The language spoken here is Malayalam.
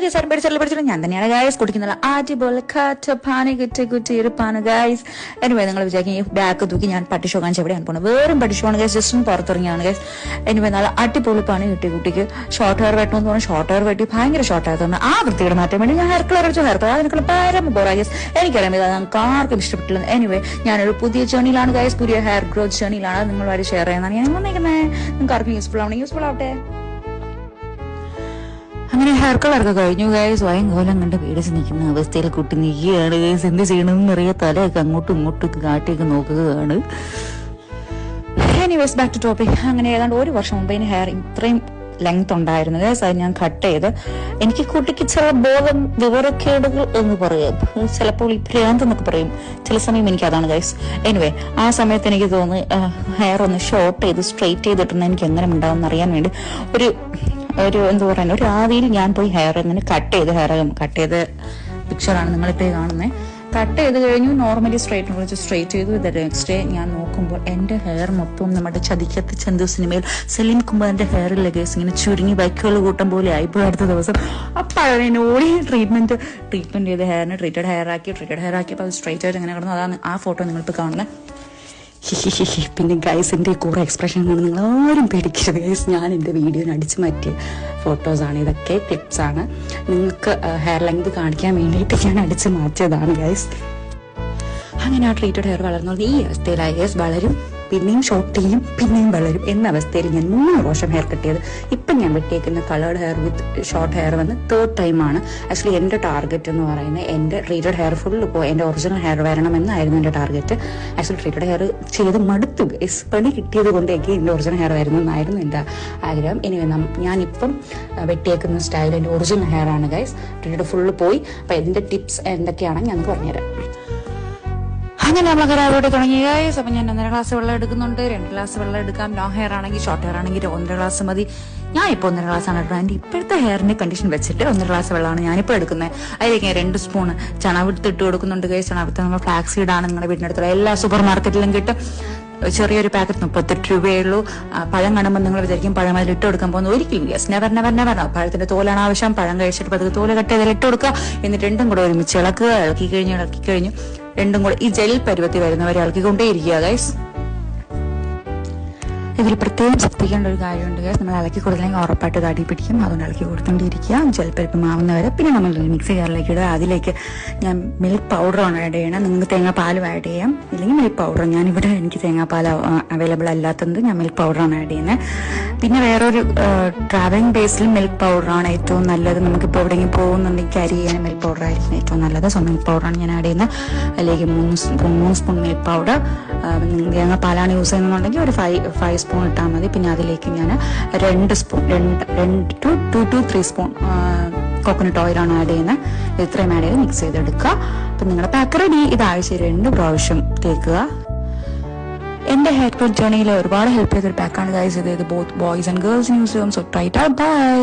കേസാരും പഠിച്ചില്ല ഞാൻ തന്നെയാണ് ഗൈസ് കുടിക്കുന്നില്ല അടിപൊളി കട്ടപ്പാനി കുറ്റി ഇരുപ്പാണ് ഗൈസ്. എനിവേ നിങ്ങൾ വിചാരിക്കും ഈ ബാക്ക് തൂക്കി ഞാൻ പട്ടി ഷോ കാണിച്ച് എവിടെയാണ് പോകുന്നത്? വേറും പട്ടി ഷോ ആണ് ഗൈസ്, ജസ്റ്റ് പുറത്തിറങ്ങിയാണ് ഗൈസ്. എനിവേ നല്ല അടിപൊളി പണി കിട്ടി കുട്ടിക്ക്. ഷോർട്ട് ഹെയർ വെട്ടണമെന്ന് പറഞ്ഞാൽ ഷോർട്ട് ഹെയർ വെട്ടി ഭയങ്കര ഷോർട്ട് ആയതുകൊണ്ട് ആ വൃത്തിയുടെ മാറ്റാൻ വേണ്ടി ഞാൻ ഹെയർ കളർ അടിച്ചു. ഹെയർ കളർ അതിനൊക്കെ പരമ ബോറാ ഗൈസ്. എനിക്കറിയാം ഇത് ഞങ്ങൾക്ക് ആർക്കും ഇഷ്ടപ്പെട്ടില്ല. എനിവേ ഞാനൊരു പുതിയ ജേണിയിലാണ് ഗൈസ്, പുതിയ ഹെയർ ഗ്രോത്ത് ജേണിയിലാണ്. നിങ്ങളുമായിട്ട് ഷെയർ ചെയ്യുന്നതാണ് ഞാൻ വന്നേക്കുന്നത്. നിങ്ങൾക്ക് ആർക്കും യൂസ്ഫുൾ ആവട്ടെ. അങ്ങനെ ഹെയർ കളറൊക്കെ കഴിഞ്ഞു ഗൈസ്. വയങ്കോലം കണ്ട് പേടിച്ച് നിൽക്കുന്ന അവസ്ഥയിൽ കുട്ടി നിൽക്കുകയാണ് ഗൈസ്. എന്ത് ചെയ്യണമെന്ന് അറിയാം, തലയൊക്കെ അങ്ങോട്ടും ഇങ്ങോട്ടും കാട്ടിയൊക്കെ നോക്കുകയാണ്. Anyways back to topic. അങ്ങനെ ഏതാണ്ട് ഒരു വർഷം മുമ്പ് ഇതിന് ഹെയർ ഇത്രയും ലെങ്ത് ഉണ്ടായിരുന്നു ഗൈസ്. അത് ഞാൻ കട്ട് ചെയ്ത് എനിക്ക് കുട്ടിക്ക് ചില ബോധം വിവരക്കേടുകൾ എന്ന് പറയാം, ചിലപ്പോൾ ഈ ഭ്രാന്ത് എന്നൊക്കെ പറയും, ചില സമയം എനിക്ക് അതാണ് ഗൈസ്. എനിവേ ആ സമയത്ത് എനിക്ക് തോന്നി ഹെയർ ഒന്ന് ഷോർട്ട് ചെയ്ത് സ്ട്രെയിറ്റ് ചെയ്തിട്ടുണ്ടെങ്കിൽ എനിക്ക് എങ്ങനെ ഉണ്ടാവും എന്നറിയാൻ വേണ്ടി ഒരു എന്താ പറയുക, ഒരു ആവിയിൽ ഞാൻ പോയി ഹെയർ ഇങ്ങനെ കട്ട് ചെയ്ത് പിക്ചറാണ് നിങ്ങളിപ്പോൾ കാണുന്നത്. കട്ട് ചെയ്ത് കഴിഞ്ഞു. നോർമലി സ്ട്രെയിറ്റ് ചെയ്തു. ഇത് നെക്സ്റ്റ് ഡേ ഞാൻ നോക്കുമ്പോൾ എൻ്റെ ഹെയർ മൊത്തം നമ്മുടെ ചതിക്കത്ത് ചന്തു സിനിമയിൽ സലീം കുമാറിന്റെ ഹെയർ ലെഗേഴ്സ് ഇങ്ങനെ ചുരുങ്ങി ബൈക്കുകൾ കൂട്ടം പോലെ ആയിപ്പോൾ അടുത്ത ദിവസം അപ്പോഴാണ് ഓടി ട്രീറ്റ്മെന്റ് ചെയ്ത് ഹെയറിന് ട്രീറ്റഡ് ഹെയർ ആക്കിയപ്പോൾ അത് സ്ട്രെയിറ്റ് ആയിട്ട് ഇങ്ങനെ കിടന്നു. അതാണ് ആ ഫോട്ടോ നിങ്ങളിപ്പോൾ കാണുന്നത്. പിന്നെ ഗൈസ് എൻ്റെ കൂടെ എക്സ്പ്രഷൻ കാണുന്ന നിങ്ങൾ ആരും പേടിക്കരുത് ഗൈസ്. ഞാൻ എൻ്റെ വീഡിയോയിൽ അടിച്ചു മാറ്റിയ ഫോട്ടോസാണ്, ഇതൊക്കെ ടിപ്സാണ്. നിങ്ങൾക്ക് ഹെയർ ലെങ്ത് കാണിക്കാൻ വേണ്ടിയിട്ട് ഞാൻ അടിച്ചു മാറ്റിയതാണ് ഗൈസ്. അങ്ങനെ ആ ട്രീറ്റഡ് ഹെയർ വളർന്നത് ഈ അവസ്ഥയിലായി ഗൈസ്. വളരും, പിന്നെയും ഷോർട്ട് ചെയ്യും, പിന്നെയും വളരും എന്ന അവസ്ഥയിൽ ഞാൻ 3 പ്രാവശ്യം ഹെയർ കട്ട് ചെയ്ത് ഇപ്പം ഞാൻ വെട്ടിയേക്കുന്ന coloured hair with short hair വന്ന് 3rd ടൈമാണ്. ആക്ച്വലി എൻ്റെ ടാർഗറ്റ് എന്ന് പറയുന്നത് എൻ്റെ ട്രീറ്റഡ് ഹെയർ ഫുള്ള് പോയി എൻ്റെ ഒറിജിനൽ ഹെയർ വരണമെന്നായിരുന്നു എൻ്റെ ടാർഗറ്റ്. ആക്ച്വലി ട്രീറ്റഡ് ഹെയർ ചെയ്ത് മടുത്തു ഗൈസ്. പണി കിട്ടിയത് കൊണ്ടേക്ക് എൻ്റെ ഒറിജിനൽ ഹെയർ വരുന്നതെന്നായിരുന്നു എൻ്റെ ആഗ്രഹം. ഇനി ഞാനിപ്പം വെട്ടിയേക്കുന്ന സ്റ്റൈൽ എൻ്റെ ഒറിജിനൽ ഹെയർ ആണ് ഗൈസ്. ട്രീറ്റഡ് ഫുള്ള് പോയി. അപ്പം ഇതിൻ്റെ ടിപ്സ് എന്തൊക്കെയാണെന്ന് ഞാൻ പറഞ്ഞുതരാം. അങ്ങനെ നമ്മളൊക്കെ രാവിലെ തുടങ്ങി ഗൈസ്. അപ്പം ഞാൻ 1.5 ഗ്ലാസ് വെള്ളം എടുക്കുന്നുണ്ട്. 2 ഗ്ലാസ് വെള്ളം എടുക്കാം. ലോങ് ഹെയർ ആണെങ്കിൽ ഷോർട്ട് ഹെയർ ആണെങ്കിൽ 1.5 ഗ്ലാസ് മതി. ഞാൻ ഇപ്പോൾ 1.5 ഗ്ലാസ്സാണ് എടുക്കുന്നത്. എൻ്റെ ഇപ്പോഴത്തെ ഹെയറിന്റെ കണ്ടീഷൻ വെച്ചിട്ട് 1.5 ഗ്ലാസ് വെള്ളമാണ് ഞാനിപ്പോൾ എടുക്കുന്നത്. അതിലേക്ക് 2 സ്പൂൺ ചണവിട്ട് ഇട്ട് കൊടുക്കുന്നുണ്ട് ഗൈസ്. ചണവിട്ട് നമ്മൾ ഫ്ലാക്സ് സീഡാണ് നിങ്ങളുടെ വീടിനടുത്തുള്ള എല്ലാ സൂപ്പർ മാർക്കറ്റിലും കിട്ടും. ചെറിയൊരു പാക്കറ്റ് 38 രൂപയേ ഉള്ളൂ. പഴം കാണുമ്പോൾ നിങ്ങൾ വിചാരിക്കും പഴം അതിൽ ഇട്ട് കൊടുക്കാൻ പോകുന്നത്. ഒരിക്കലും യെസ് നെവർ. പഴത്തിന്റെ തോലാണ് ആവശ്യം. പഴം കഴിച്ചിട്ട് പതുക്കെ തോല് കട്ട് ചെയ്ത് ഇട്ട് കൊടുക്കുക. എന്നിട്ട് രണ്ടും കൂടെ ഒരുമിച്ച് ഇളക്കി കഴിഞ്ഞു രണ്ടും കൂടെ ഈ ജെൽ പരുവത്തിൽ വരുന്നവരെ ഇളക്കിക്കൊണ്ടേയിരിക്കുക ഗൈസ്. ഇതിൽ പ്രത്യേകം ശ്രദ്ധിക്കേണ്ട ഒരു കാര്യമുണ്ട് ഗൈസ്. നമ്മൾ ഇളക്കി കൊടുത്തില്ലെങ്കിൽ ഉറപ്പായിട്ട് തടി പിടിക്കും. അതുകൊണ്ട് ഇളക്കി കൊടുത്തോണ്ടിരിക്കുക ജലപ്പരിപ്പ് മാവുന്നവരെ. പിന്നെ നമ്മൾ മിക്സി ജാറിലേക്ക് ഇടുക. അതിലേക്ക് ഞാൻ മിൽക്ക് പൗഡറാണ് ആഡ് ചെയ്യണം. നിങ്ങൾക്ക് തേങ്ങാപ്പാലും ആഡ് ചെയ്യാം, ഇല്ലെങ്കിൽ മിൽക്ക് പൗഡർ. ഞാനിവിടെ എനിക്ക് തേങ്ങാപ്പാൽ അവൈലബിൾ അല്ലാത്തത് ഞാൻ മിൽക്ക് പൗഡറാണ് ആഡ് ചെയ്യുന്നത്. പിന്നെ വേറൊരു ട്രാവലിംഗ് ബേസിൽ മിൽക്ക് പൗഡറാണ് ഏറ്റവും നല്ലത്. നമുക്കിപ്പോൾ എവിടെയെങ്കിലും പോകുന്നുണ്ടെങ്കിൽ ക്യാരി ചെയ്യാൻ മിൽക്ക് പൗഡർ ആയിരിക്കും ഏറ്റവും നല്ലത്. സോ മിൽക്ക് പൗഡറാണ് ഞാൻ ആഡ് ചെയ്യുന്നത്. അതിലേക്ക് 3 സ്പൂൺ മിൽക്ക് പൗഡർ. തേങ്ങാപ്പാലാണ് യൂസ് ചെയ്യുന്നുണ്ടെങ്കിൽ ഒരു 5 സ്പൂൺ ഇട്ടാൽ മതി. പിന്നെ അതിലേക്ക് ഞാൻ 2 to 3 സ്പൂൺ കോക്കനട്ട് ഓയിലാണ് ആഡ് ചെയ്യുന്നത്. ഇത്രയും ആഡ് ചെയ്ത് മിക്സ് ചെയ്തെടുക്കുക. അപ്പം നിങ്ങളുടെ പാക്ക് റെഡി. ഇത് ആഴ്ചയിൽ 2 പ്രാവശ്യം തേക്കുക. എൻ്റെ ഹെയർ ഗ്രോത്ത് ജേർണിയിൽ ഒരുപാട് ഹെൽപ്പ് ചെയ്തൊരു പാക്കാണ് ഗൈസ് ഇത്. Both boys and girls use ചെയ്യും. So try it out. By.